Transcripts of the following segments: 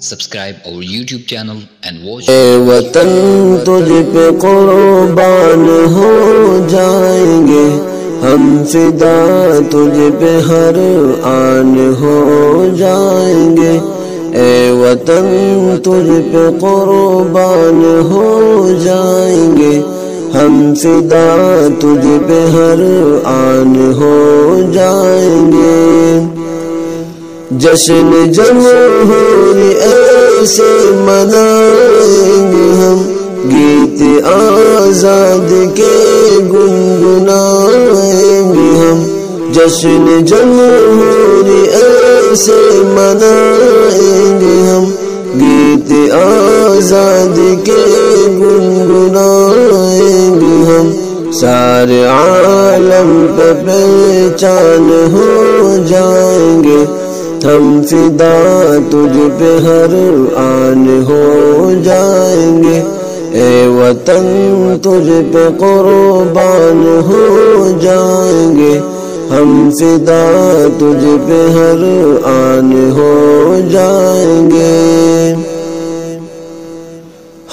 Subscribe our YouTube channel and watch. اے وطن تجھ پہ قربان ہو جائیں گے ہم، فدا تجھ پہ ہر آن ہو جائیں گے. اے وطن تجھ پہ قربان ہو جائیں گے ہم، فدا تجھ پہ ہر آن ہو جائیں گے. جشن جمہوری ایسے منائیں گے ہم، گیت آزاد کے گنگنائیں گے ہم. جشن جمہوری ایسے منائیں گے ہم، گیت آزاد کے گنگنائیں گے ہم. سارے عالم پہ پہچان ہو جائیں گے ہم، فدا تجھ پہ ہر آن ہو جائیں گے. اے وطن تجھ پہ قربان ہو جائیں گے ہم، فدا تجھ پہ ہر آن ہو جائیں گے.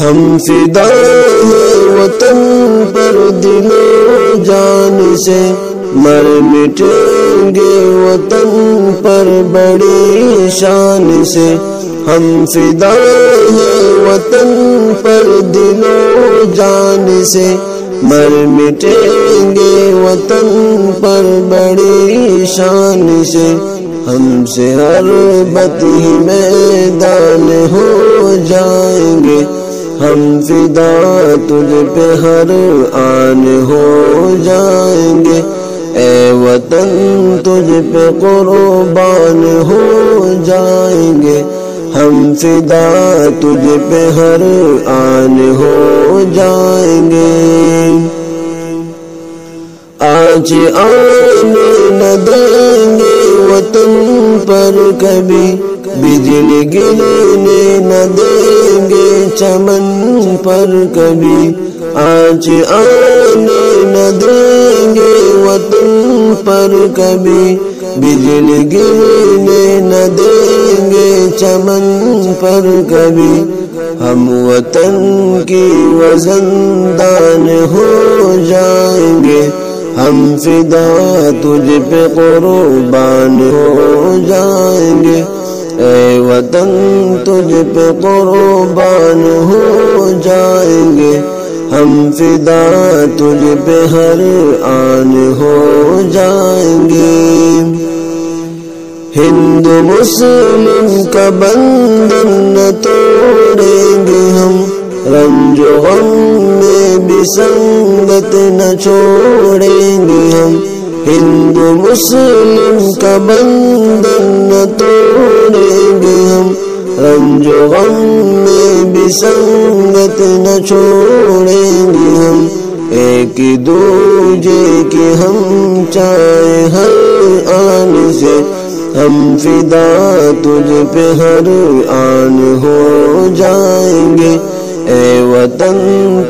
ہم فدا ہیں وطن پر دل و جان سے، مر مٹیں گے وطن پر بڑی شان سے. ہم فدا ہیں وطن پر دل و جان سے، مر مٹیں گے وطن پر بڑی شان سے. ہم سے ہر بت ہی میدان ہو جائیں گے ہم، فدا تجھ پہ ہر آن ہو جائیں گے. اے وطن تجھ پہ قربان ہو جائیں گے ہم، فدا تجھ پہ ہر آن ہو جائیں گے. آج آنے نہ دیں گے وطن پر کبھی، بجلی گرنے نہ دیں گے چمن پر کبھی. آج آنے نہ دیں گے وطن پر کبھی، بجلی گرنے نہ دیں گے چمن پر کبھی. ہم وطن کی وزندان ہو جائیں گے ہم، فدا تجھ پہ قربان ہو جائیں گے. اے وطن تجھ پہ قربان ہو جائیں گے ہم، فدا تجھ پہ ہر آن ہو جائیں گے. ہندو مسلم کا بندھن نہ توڑیں گے ہم، رنج و غم میں بھی سنگت نہ چھوڑیں گے ہم. ہندو مسلم کا بندھن نہ توڑیں گے ہم، رنج و غم میں بھی سنگت نہ چھوڑیں گے ہم. ایک دوجے کی ہم چاہے ہر آن سے، ہم فدا تجھ پہ ہر آن ہو جائیں گے. اے وطن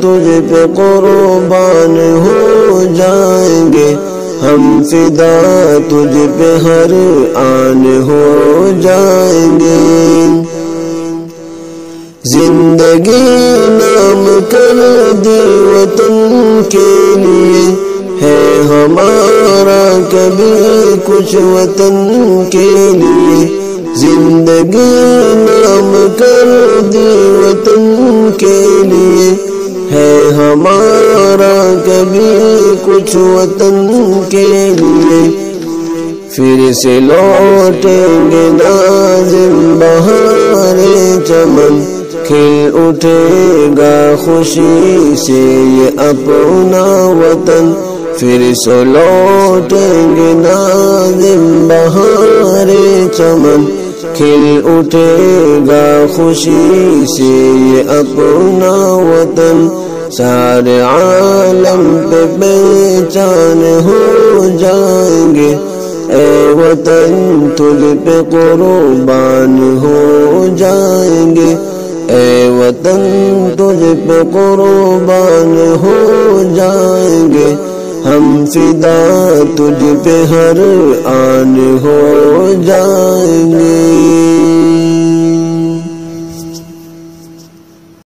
تجھ پہ قربان ہو جائیں گے ہم، فدا تجھ پہ ہر آن ہو جائیں گے. زندگی نام کر دی وطن کے لیے، ہے ہمارا کبھی کچھ وطن کے لیے. زندگی نام کر دی وطن کے لیے، ہے ہمارا کبھی کچھ وطن کے لیے. پھر سے لوٹیں گے ناظم بہار چمن، کھل اٹھے گا خوشی سے یہ اپنا وطن. پھر سے لوٹیں گے ناظم بہار چمن، کھل اٹھے گا خوشی سے یہ اپنا وطن. سارے عالم پہ پہچان ہو جائیں گے اے وطن تجھ پہ قربان ہو جائیں گے. اے وطن تجھ پہ قربان ہو جائیں گے ہم، فدا تجھ پہ ہر آن ہو جائیں گے.